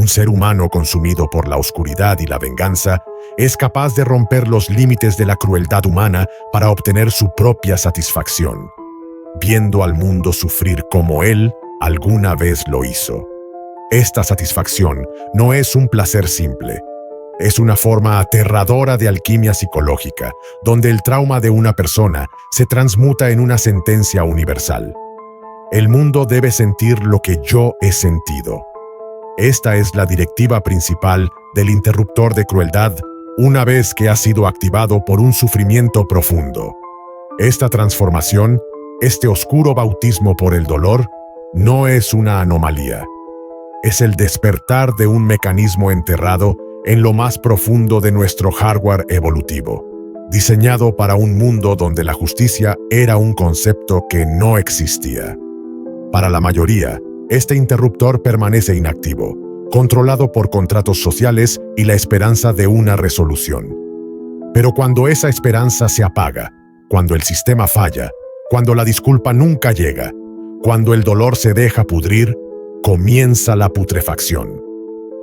Un ser humano consumido por la oscuridad y la venganza es capaz de romper los límites de la crueldad humana para obtener su propia satisfacción, viendo al mundo sufrir como él alguna vez lo hizo. Esta satisfacción no es un placer simple. Es una forma aterradora de alquimia psicológica, donde el trauma de una persona se transmuta en una sentencia universal. El mundo debe sentir lo que yo he sentido. Esta es la directiva principal del interruptor de crueldad una vez que ha sido activado por un sufrimiento profundo. Esta transformación, este oscuro bautismo por el dolor, no es una anomalía. Es el despertar de un mecanismo enterrado en lo más profundo de nuestro hardware evolutivo, diseñado para un mundo donde la justicia era un concepto que no existía. Para la mayoría, este interruptor permanece inactivo, controlado por contratos sociales y la esperanza de una resolución. Pero cuando esa esperanza se apaga, cuando el sistema falla, cuando la disculpa nunca llega, cuando el dolor se deja pudrir, comienza la putrefacción.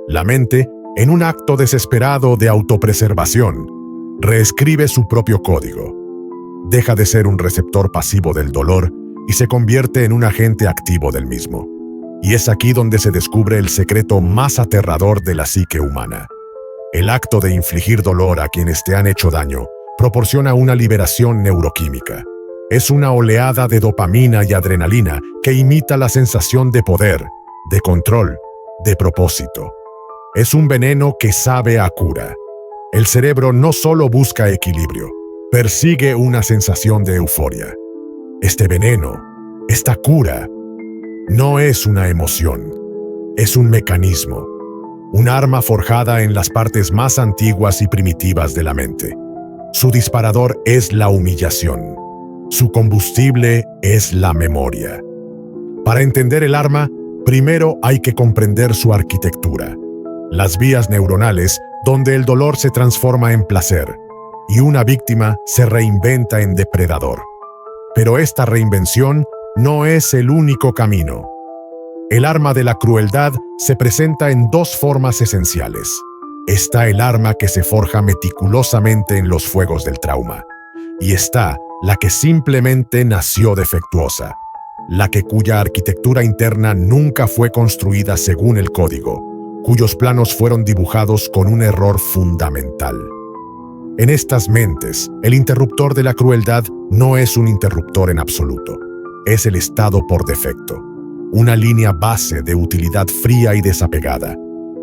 La mente, en un acto desesperado de autopreservación, reescribe su propio código. Deja de ser un receptor pasivo del dolor y se convierte en un agente activo del mismo. Y es aquí donde se descubre el secreto más aterrador de la psique humana. El acto de infligir dolor a quienes te han hecho daño proporciona una liberación neuroquímica. Es una oleada de dopamina y adrenalina que imita la sensación de poder, de control, de propósito. Es un veneno que sabe a cura. El cerebro no solo busca equilibrio, persigue una sensación de euforia. Este veneno, esta cura, no es una emoción, es un mecanismo, un arma forjada en las partes más antiguas y primitivas de la mente. Su disparador es la humillación, su combustible es la memoria. Para entender el arma, primero hay que comprender su arquitectura, las vías neuronales donde el dolor se transforma en placer y una víctima se reinventa en depredador. Pero esta reinvención no es el único camino. El arma de la crueldad se presenta en dos formas esenciales. Está el arma que se forja meticulosamente en los fuegos del trauma, y está la que simplemente nació defectuosa, la cuya arquitectura interna nunca fue construida según el código, cuyos planos fueron dibujados con un error fundamental. En estas mentes, el interruptor de la crueldad no es un interruptor en absoluto. Es el estado por defecto, una línea base de utilidad fría y desapegada,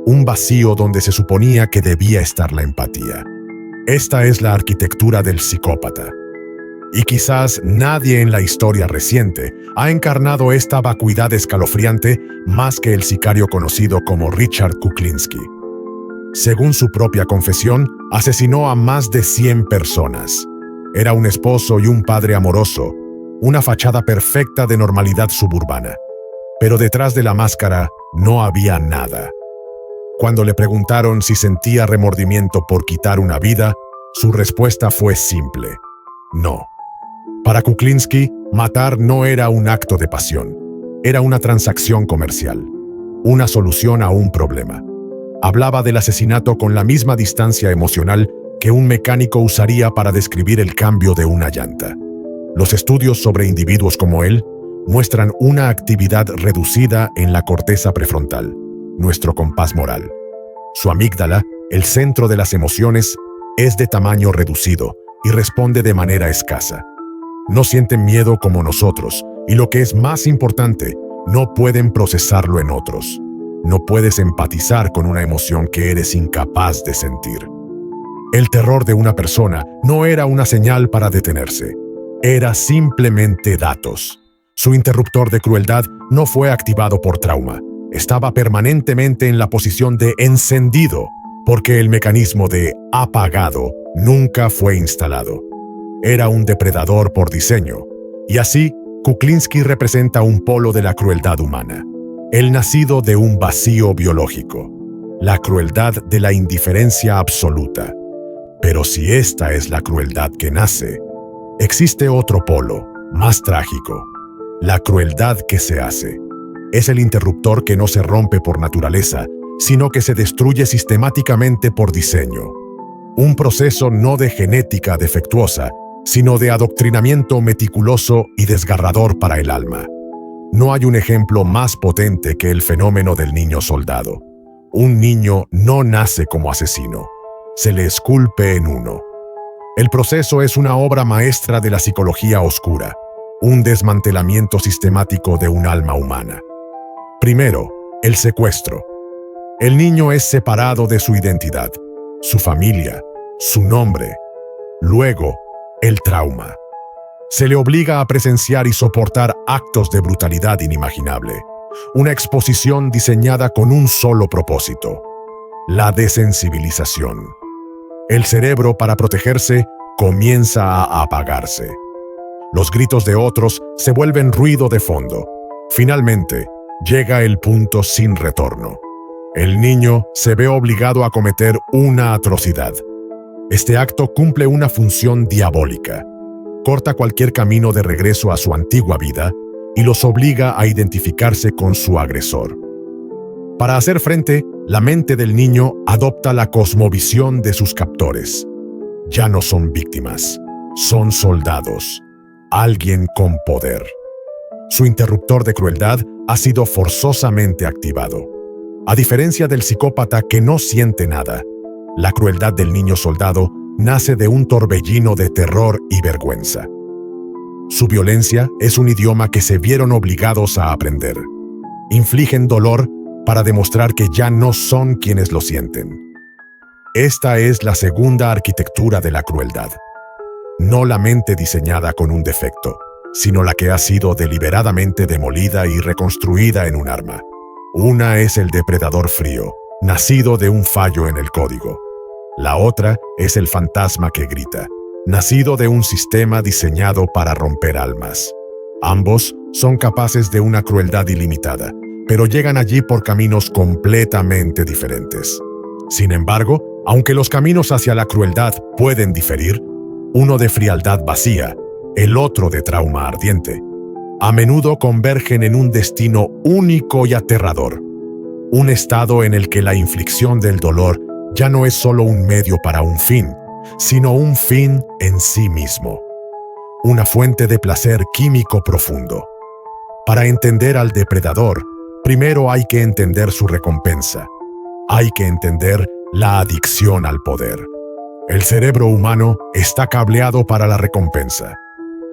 un vacío donde se suponía que debía estar la empatía. Esta es la arquitectura del psicópata. Y quizás nadie en la historia reciente ha encarnado esta vacuidad escalofriante más que el sicario conocido como Richard Kuklinski. Según su propia confesión, asesinó a más de 100 personas. Era un esposo y un padre amoroso, una fachada perfecta de normalidad suburbana. Pero detrás de la máscara no había nada. Cuando le preguntaron si sentía remordimiento por quitar una vida, su respuesta fue simple: no. Para Kuklinski, matar no era un acto de pasión, era una transacción comercial, una solución a un problema. Hablaba del asesinato con la misma distancia emocional que un mecánico usaría para describir el cambio de una llanta. Los estudios sobre individuos como él muestran una actividad reducida en la corteza prefrontal, nuestro compás moral. Su amígdala, el centro de las emociones, es de tamaño reducido y responde de manera escasa. No sienten miedo como nosotros y, lo que es más importante, no pueden procesarlo en otros. No puedes empatizar con una emoción que eres incapaz de sentir. El terror de una persona no era una señal para detenerse. Era simplemente datos. Su interruptor de crueldad no fue activado por trauma. Estaba permanentemente en la posición de encendido, porque el mecanismo de apagado nunca fue instalado. Era un depredador por diseño, y así Kuklinski representa un polo de la crueldad humana, el nacido de un vacío biológico, la crueldad de la indiferencia absoluta. Pero si esta es la crueldad que nace, existe otro polo, más trágico, la crueldad que se hace. Es el interruptor que no se rompe por naturaleza, sino que se destruye sistemáticamente por diseño. Un proceso no de genética defectuosa, sino de adoctrinamiento meticuloso y desgarrador para el alma. No hay un ejemplo más potente que el fenómeno del niño soldado. Un niño no nace como asesino, se le esculpe en uno. El proceso es una obra maestra de la psicología oscura, un desmantelamiento sistemático de un alma humana. Primero, el secuestro. El niño es separado de su identidad, su familia, su nombre. Luego, el trauma. Se le obliga a presenciar y soportar actos de brutalidad inimaginable, una exposición diseñada con un solo propósito: la desensibilización. El cerebro, para protegerse, comienza a apagarse. Los gritos de otros se vuelven ruido de fondo. Finalmente, llega el punto sin retorno. El niño se ve obligado a cometer una atrocidad. Este acto cumple una función diabólica. Corta cualquier camino de regreso a su antigua vida y los obliga a identificarse con su agresor. Para hacer frente, la mente del niño adopta la cosmovisión de sus captores. Ya no son víctimas, son soldados, alguien con poder. Su interruptor de crueldad ha sido forzosamente activado. A diferencia del psicópata que no siente nada, la crueldad del niño soldado nace de un torbellino de terror y vergüenza. Su violencia es un idioma que se vieron obligados a aprender. Infligen dolor para demostrar que ya no son quienes lo sienten. Esta es la segunda arquitectura de la crueldad. No la mente diseñada con un defecto, sino la que ha sido deliberadamente demolida y reconstruida en un arma. Una es el depredador frío, nacido de un fallo en el código. La otra es el fantasma que grita, nacido de un sistema diseñado para romper almas. Ambos son capaces de una crueldad ilimitada, pero llegan allí por caminos completamente diferentes. Sin embargo, aunque los caminos hacia la crueldad pueden diferir, uno de frialdad vacía, el otro de trauma ardiente, a menudo convergen en un destino único y aterrador, un estado en el que la inflicción del dolor ya no es solo un medio para un fin, sino un fin en sí mismo, una fuente de placer químico profundo. Para entender al depredador, primero hay que entender su recompensa. Hay que entender la adicción al poder. El cerebro humano está cableado para la recompensa.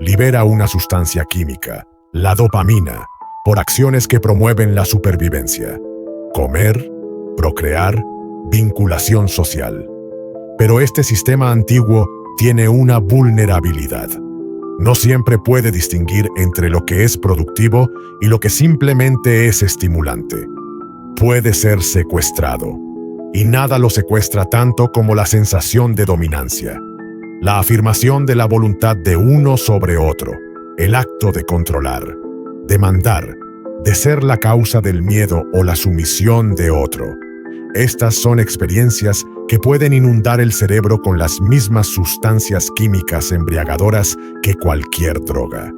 Libera una sustancia química, la dopamina, por acciones que promueven la supervivencia. Comer, procrear, vinculación social. Pero este sistema antiguo tiene una vulnerabilidad. No siempre puede distinguir entre lo que es productivo y lo que simplemente es estimulante. Puede ser secuestrado. Y nada lo secuestra tanto como la sensación de dominancia. La afirmación de la voluntad de uno sobre otro. El acto de controlar, de mandar, de ser la causa del miedo o la sumisión de otro. Estas son experiencias que pueden inundar el cerebro con las mismas sustancias químicas embriagadoras que cualquier droga.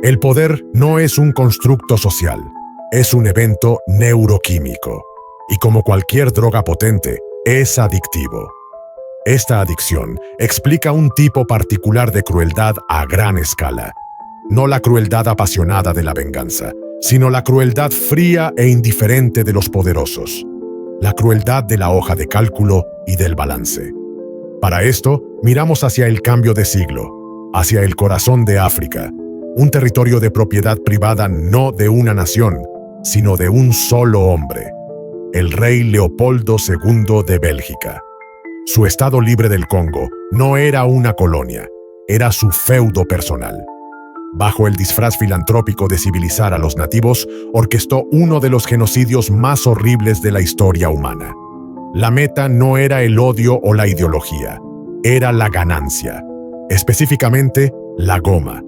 El poder no es un constructo social, es un evento neuroquímico, y como cualquier droga potente, es adictivo. Esta adicción explica un tipo particular de crueldad a gran escala. No la crueldad apasionada de la venganza, sino la crueldad fría e indiferente de los poderosos. La crueldad de la hoja de cálculo y del balance. Para esto, miramos hacia el cambio de siglo, hacia el corazón de África, un territorio de propiedad privada no de una nación, sino de un solo hombre, el rey Leopoldo II de Bélgica. Su estado libre del Congo no era una colonia, era su feudo personal. Bajo el disfraz filantrópico de civilizar a los nativos, orquestó uno de los genocidios más horribles de la historia humana. La meta no era el odio o la ideología, era la ganancia, específicamente la goma.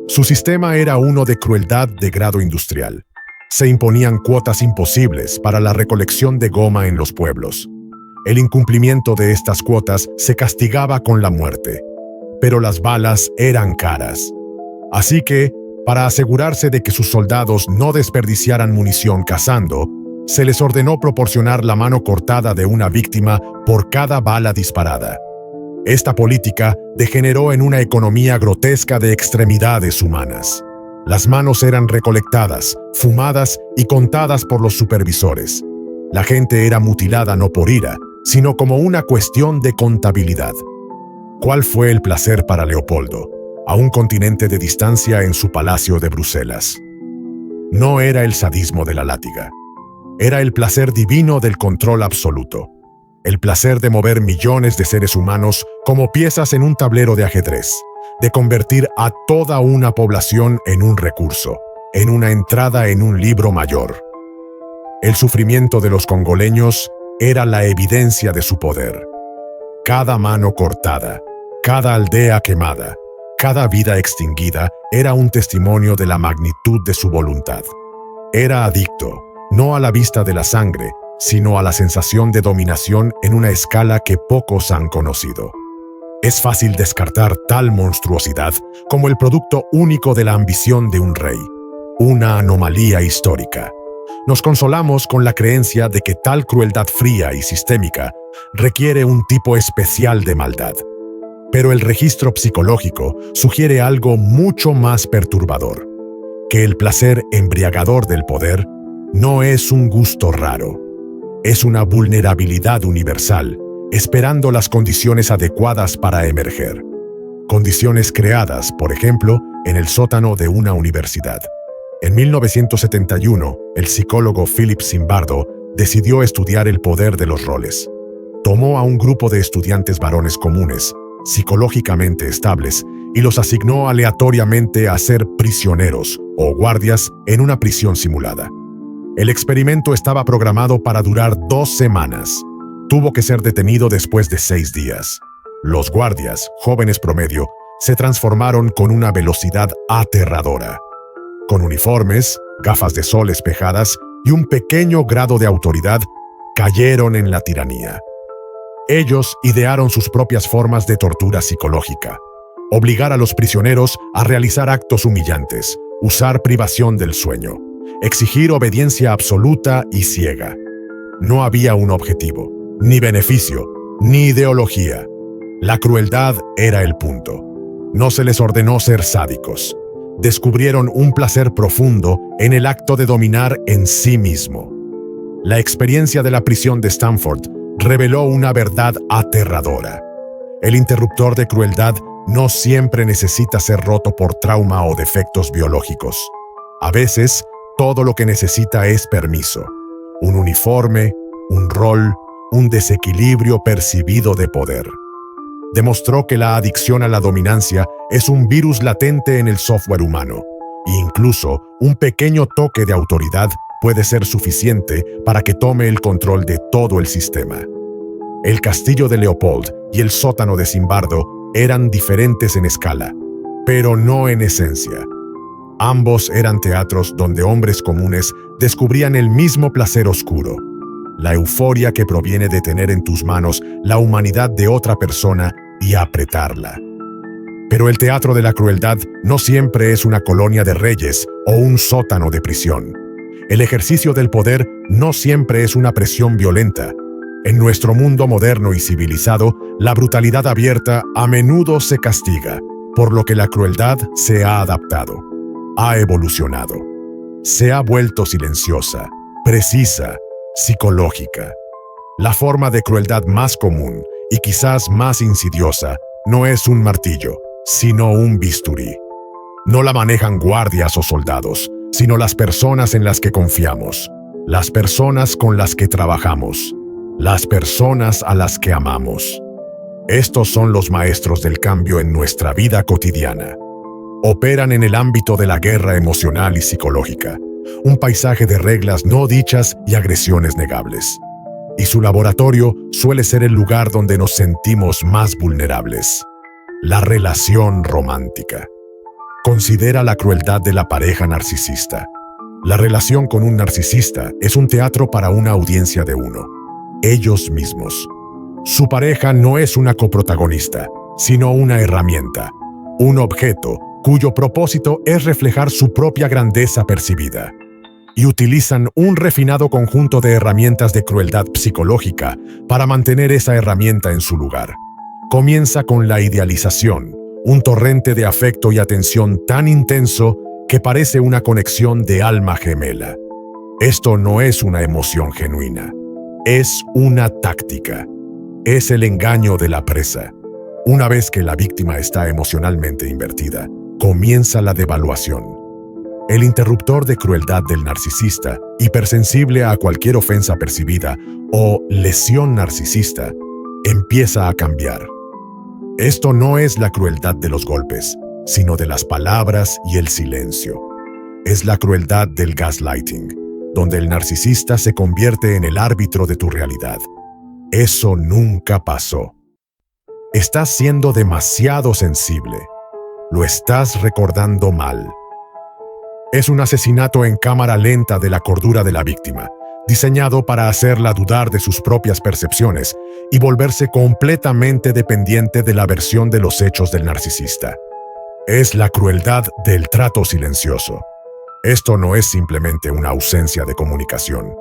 Su sistema era uno de crueldad de grado industrial. Se imponían cuotas imposibles para la recolección de goma en los pueblos. El incumplimiento de estas cuotas se castigaba con la muerte, pero las balas eran caras. Así que, para asegurarse de que sus soldados no desperdiciaran munición cazando, Se les ordenó proporcionar la mano cortada de una víctima por cada bala disparada. Esta política degeneró en una economía grotesca de extremidades humanas. Las manos eran recolectadas, fumadas y contadas por los supervisores. La gente era mutilada no por ira, sino como una cuestión de contabilidad. ¿Cuál fue el placer para Leopoldo, a un continente de distancia en su palacio de Bruselas? No era el sadismo de la látiga. Era el placer divino del control absoluto. El placer de mover millones de seres humanos como piezas en un tablero de ajedrez, de convertir a toda una población en un recurso, en una entrada en un libro mayor. El sufrimiento de los congoleños era la evidencia de su poder. Cada mano cortada, cada aldea quemada, cada vida extinguida era un testimonio de la magnitud de su voluntad. Era adicto, no a la vista de la sangre, sino a la sensación de dominación en una escala que pocos han conocido. Es fácil descartar tal monstruosidad como el producto único de la ambición de un rey, una anomalía histórica. Nos consolamos con la creencia de que tal crueldad fría y sistémica requiere un tipo especial de maldad. Pero el registro psicológico sugiere algo mucho más perturbador, que el placer embriagador del poder no es un gusto raro, es una vulnerabilidad universal, esperando las condiciones adecuadas para emerger. Condiciones creadas, por ejemplo, en el sótano de una universidad. En 1971, el psicólogo Philip Zimbardo decidió estudiar el poder de los roles. Tomó a un grupo de estudiantes varones comunes, psicológicamente estables, y los asignó aleatoriamente a ser prisioneros o guardias en una prisión simulada. El experimento estaba programado para durar 2 semanas. Tuvo que ser detenido después de 6 días. Los guardias, jóvenes promedio, se transformaron con una velocidad aterradora. Con uniformes, gafas de sol espejadas y un pequeño grado de autoridad, cayeron en la tiranía. Ellos idearon sus propias formas de tortura psicológica. Obligar a los prisioneros a realizar actos humillantes, usar privación del sueño, exigir obediencia absoluta y ciega. No había un objetivo, ni beneficio, ni ideología. La crueldad era el punto. No se les ordenó ser sádicos. Descubrieron un placer profundo en el acto de dominar en sí mismo. La experiencia de la prisión de Stanford reveló una verdad aterradora. El interruptor de crueldad no siempre necesita ser roto por trauma o defectos biológicos. A veces, todo lo que necesita es permiso, un uniforme, un rol, un desequilibrio percibido de poder. Demostró que la adicción a la dominancia es un virus latente en el software humano, e incluso un pequeño toque de autoridad puede ser suficiente para que tome el control de todo el sistema. El castillo de Leopold y el sótano de Zimbardo eran diferentes en escala, pero no en esencia. Ambos eran teatros donde hombres comunes descubrían el mismo placer oscuro, la euforia que proviene de tener en tus manos la humanidad de otra persona y apretarla. Pero el teatro de la crueldad no siempre es una colonia de reyes o un sótano de prisión. El ejercicio del poder no siempre es una presión violenta. En nuestro mundo moderno y civilizado, la brutalidad abierta a menudo se castiga, por lo que la crueldad se ha adaptado, ha evolucionado. Se ha vuelto silenciosa, precisa, psicológica. La forma de crueldad más común y quizás más insidiosa no es un martillo, sino un bisturí. No la manejan guardias o soldados, sino las personas en las que confiamos, las personas con las que trabajamos, las personas a las que amamos. Estos son los maestros del cambio en nuestra vida cotidiana. Operan en el ámbito de la guerra emocional y psicológica, un paisaje de reglas no dichas y agresiones negables. Y su laboratorio suele ser el lugar donde nos sentimos más vulnerables. La relación romántica. Considera la crueldad de la pareja narcisista. La relación con un narcisista es un teatro para una audiencia de uno, ellos mismos. Su pareja no es una coprotagonista, sino una herramienta, un objeto cuyo propósito es reflejar su propia grandeza percibida. y utilizan un refinado conjunto de herramientas de crueldad psicológica para mantener esa herramienta en su lugar. Comienza con la idealización, un torrente de afecto y atención tan intenso que parece una conexión de alma gemela. Esto no es una emoción genuina, es una táctica. Es el engaño de la presa. Una vez que la víctima está emocionalmente invertida, comienza la devaluación. El interruptor de crueldad del narcisista, hipersensible a cualquier ofensa percibida o lesión narcisista, empieza a cambiar. Esto no es la crueldad de los golpes, sino de las palabras y el silencio. Es la crueldad del gaslighting, donde el narcisista se convierte en el árbitro de tu realidad. Eso nunca pasó. Estás siendo demasiado sensible. Lo estás recordando mal. Es un asesinato en cámara lenta de la cordura de la víctima, diseñado para hacerla dudar de sus propias percepciones y volverse completamente dependiente de la versión de los hechos del narcisista. Es la crueldad del trato silencioso. Esto no es simplemente una ausencia de comunicación.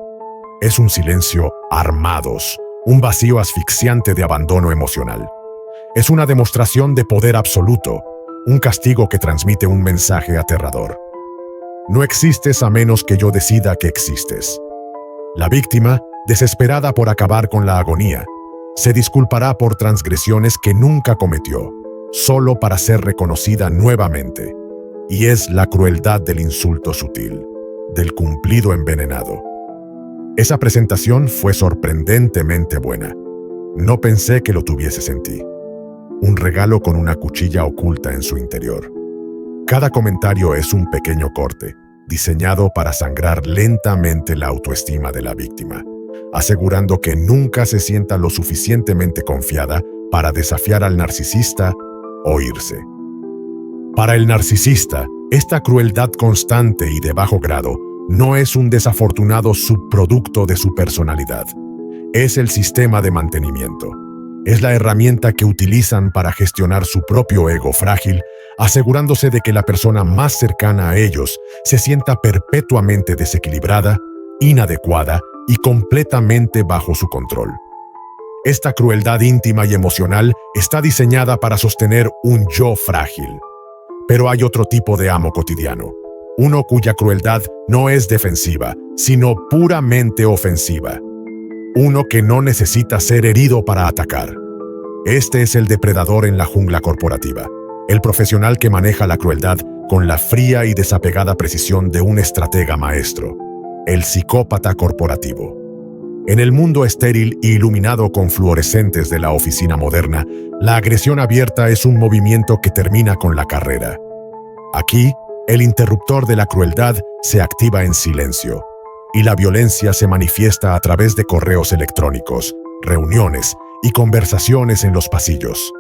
Es un silencio armados, un vacío asfixiante de abandono emocional. Es una demostración de poder absoluto, un castigo que transmite un mensaje aterrador. No existes a menos que yo decida que existes. La víctima, desesperada por acabar con la agonía, se disculpará por transgresiones que nunca cometió, solo para ser reconocida nuevamente. Y es la crueldad del insulto sutil, del cumplido envenenado. Esa presentación fue sorprendentemente buena. No pensé que lo tuvieses en ti. Un regalo con una cuchilla oculta en su interior. Cada comentario es un pequeño corte, diseñado para sangrar lentamente la autoestima de la víctima, asegurando que nunca se sienta lo suficientemente confiada para desafiar al narcisista o irse. Para el narcisista, esta crueldad constante y de bajo grado no es un desafortunado subproducto de su personalidad. Es el sistema de mantenimiento. Es la herramienta que utilizan para gestionar su propio ego frágil, asegurándose de que la persona más cercana a ellos se sienta perpetuamente desequilibrada, inadecuada y completamente bajo su control. Esta crueldad íntima y emocional está diseñada para sostener un yo frágil. Pero hay otro tipo de amo cotidiano, uno cuya crueldad no es defensiva, sino puramente ofensiva. Uno que no necesita ser herido para atacar. Este es el depredador en la jungla corporativa, el profesional que maneja la crueldad con la fría y desapegada precisión de un estratega maestro, el psicópata corporativo. En el mundo estéril e iluminado con fluorescentes de la oficina moderna, la agresión abierta es un movimiento que termina con la carrera. Aquí, el interruptor de la crueldad se activa en silencio, y la violencia se manifiesta a través de correos electrónicos, reuniones y conversaciones en los pasillos.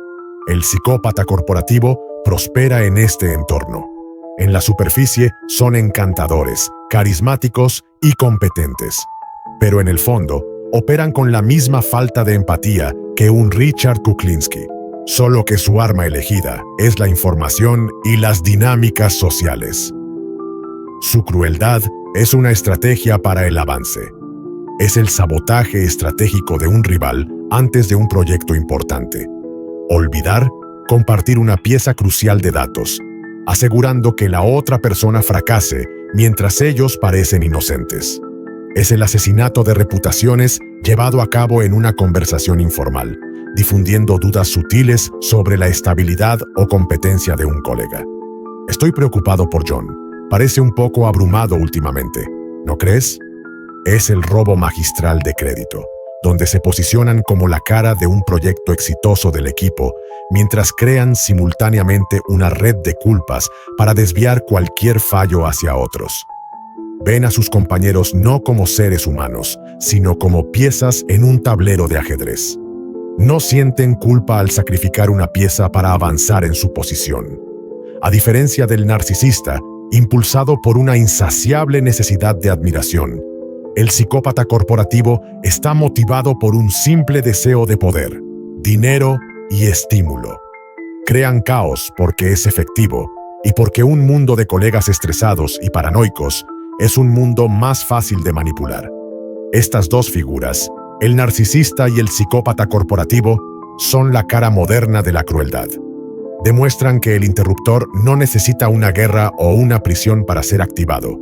El psicópata corporativo prospera en este entorno. En la superficie son encantadores, carismáticos y competentes. Pero en el fondo, operan con la misma falta de empatía que un Richard Kuklinski, solo que su arma elegida es la información y las dinámicas sociales. Su crueldad es una estrategia para el avance. Es el sabotaje estratégico de un rival antes de un proyecto importante. Olvidar, compartir una pieza crucial de datos, asegurando que la otra persona fracase mientras ellos parecen inocentes. Es el asesinato de reputaciones llevado a cabo en una conversación informal, difundiendo dudas sutiles sobre la estabilidad o competencia de un colega. Estoy preocupado por John. Parece un poco abrumado últimamente, ¿no crees? Es el robo magistral de crédito, donde se posicionan como la cara de un proyecto exitoso del equipo, mientras crean simultáneamente una red de culpas para desviar cualquier fallo hacia otros. Ven a sus compañeros no como seres humanos, sino como piezas en un tablero de ajedrez. No sienten culpa al sacrificar una pieza para avanzar en su posición. A diferencia del narcisista, impulsado por una insaciable necesidad de admiración, el psicópata corporativo está motivado por un simple deseo de poder, dinero y estímulo. Crean caos porque es efectivo y porque un mundo de colegas estresados y paranoicos es un mundo más fácil de manipular. Estas dos figuras, el narcisista y el psicópata corporativo, son la cara moderna de la crueldad. Demuestran que el interruptor no necesita una guerra o una prisión para ser activado.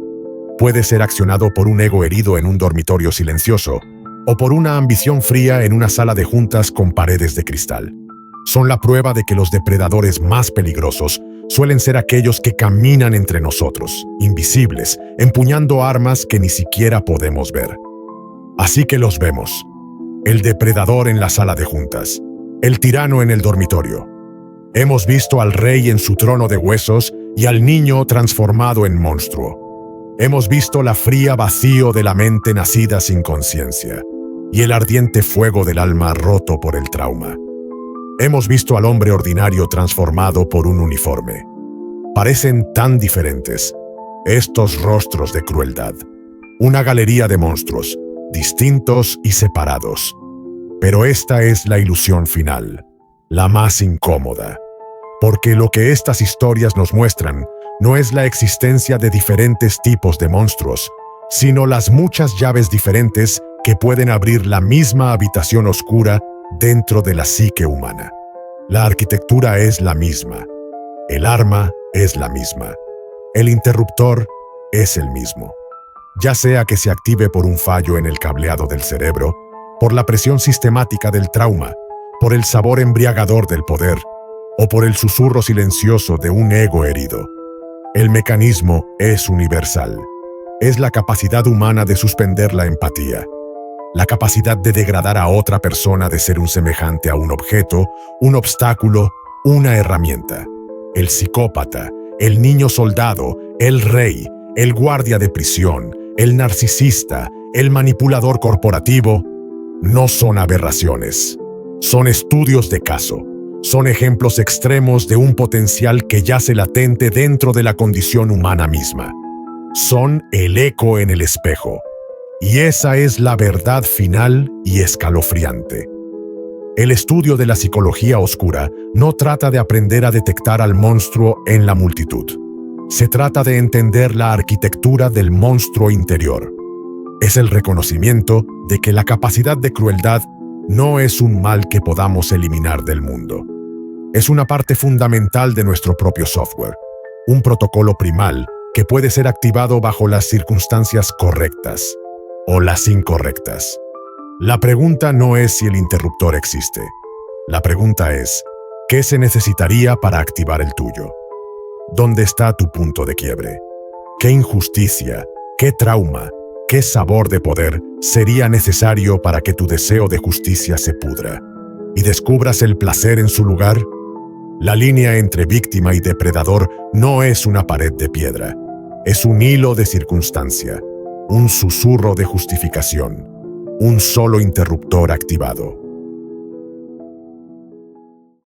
Puede ser accionado por un ego herido en un dormitorio silencioso o por una ambición fría en una sala de juntas con paredes de cristal. Son la prueba de que los depredadores más peligrosos suelen ser aquellos que caminan entre nosotros, invisibles, empuñando armas que ni siquiera podemos ver. Así que los vemos. El depredador en la sala de juntas, el tirano en el dormitorio. Hemos visto al rey en su trono de huesos y al niño transformado en monstruo. Hemos visto la fría vacío de la mente nacida sin conciencia y el ardiente fuego del alma roto por el trauma. Hemos visto al hombre ordinario transformado por un uniforme. Parecen tan diferentes, estos rostros de crueldad. Una galería de monstruos, distintos y separados. Pero esta es la ilusión final, la más incómoda. Porque lo que estas historias nos muestran no es la existencia de diferentes tipos de monstruos, sino las muchas llaves diferentes que pueden abrir la misma habitación oscura dentro de la psique humana. La arquitectura es la misma. El arma es la misma. El interruptor es el mismo. Ya sea que se active por un fallo en el cableado del cerebro, por la presión sistemática del trauma, por el sabor embriagador del poder, o por el susurro silencioso de un ego herido. El mecanismo es universal. Es la capacidad humana de suspender la empatía. La capacidad de degradar a otra persona de ser un semejante a un objeto, un obstáculo, una herramienta. El psicópata, el niño soldado, el rey, el guardia de prisión, el narcisista, el manipulador corporativo, no son aberraciones. Son estudios de caso. Son ejemplos extremos de un potencial que yace latente dentro de la condición humana misma. Son el eco en el espejo. Y esa es la verdad final y escalofriante. El estudio de la psicología oscura no trata de aprender a detectar al monstruo en la multitud. Se trata de entender la arquitectura del monstruo interior. Es el reconocimiento de que la capacidad de crueldad no es un mal que podamos eliminar del mundo. Es una parte fundamental de nuestro propio software, un protocolo primal que puede ser activado bajo las circunstancias correctas o las incorrectas. La pregunta no es si el interruptor existe. La pregunta es, ¿qué se necesitaría para activar el tuyo? ¿Dónde está tu punto de quiebre? ¿Qué injusticia, qué trauma, qué sabor de poder sería necesario para que tu deseo de justicia se pudra y descubras el placer en su lugar? La línea entre víctima y depredador no es una pared de piedra. Es un hilo de circunstancia, un susurro de justificación, un solo interruptor activado.